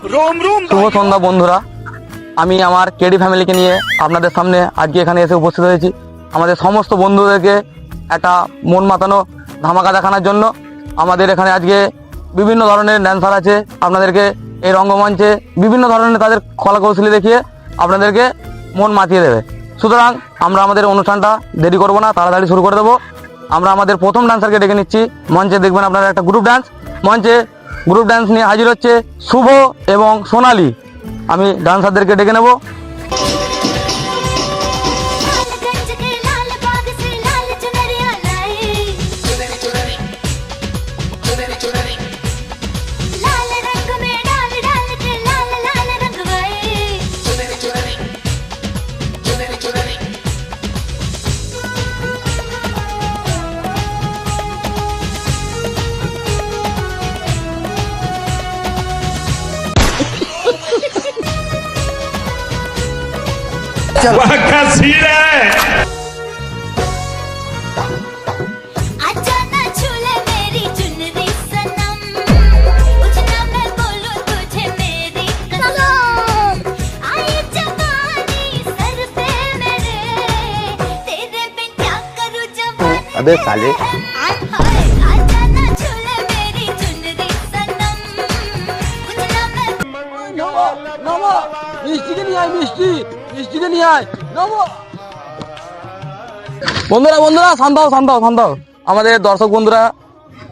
শুভ সন্ধ্যা বন্ধুরা, আমি আমার কেডি ফ্যামিলিকে নিয়ে আপনাদের সামনে আজকে এখানে এসে উপস্থিত হয়েছি আমাদের সমস্ত বন্ধুদেরকে একটা মন মাতানো ধামাকা দেখানোর জন্য। আমাদের এখানে আজকে বিভিন্ন ধরনের ড্যান্সার আছে, আপনাদেরকে এই রঙ্গমঞ্চে বিভিন্ন ধরনের তাদের কলাকৌশলী দেখিয়ে আপনাদেরকে মন মাতিয়ে দেবে। সুতরাং আমরা আমাদের অনুষ্ঠানটা দেরি করব না, তাড়াতাড়ি শুরু করে দেবো। আমরা আমাদের প্রথম ডান্সারকে ডেকে নিচ্ছি। মঞ্চে দেখবেন আপনারা একটা গ্রুপ ডান্স, মঞ্চে গ্রুপ ডান্স নিয়ে হাজির হচ্ছে শুভ এবং সোনালী। আমি ডান্সারদেরকে ডেকে নেব। वाह क्या सीन है। अबे साले বন্ধুরা শান্ত হও। আমাদের দর্শক বন্ধুরা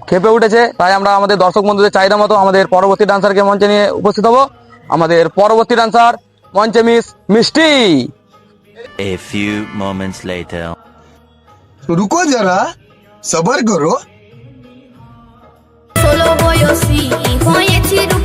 খেপে উঠেছে, তাই আমরা আমাদের দর্শক বন্ধুদের চাহিদা মতো আমাদের পরবর্তী ডান্সারকে মঞ্চে নিয়ে উপস্থিত হব। আমাদের পরবর্তী ডান্সার মঞ্চে মিস মিষ্টি। A few moments later. रुको जरा सबर करो। Solo voy o sí, voy a echar un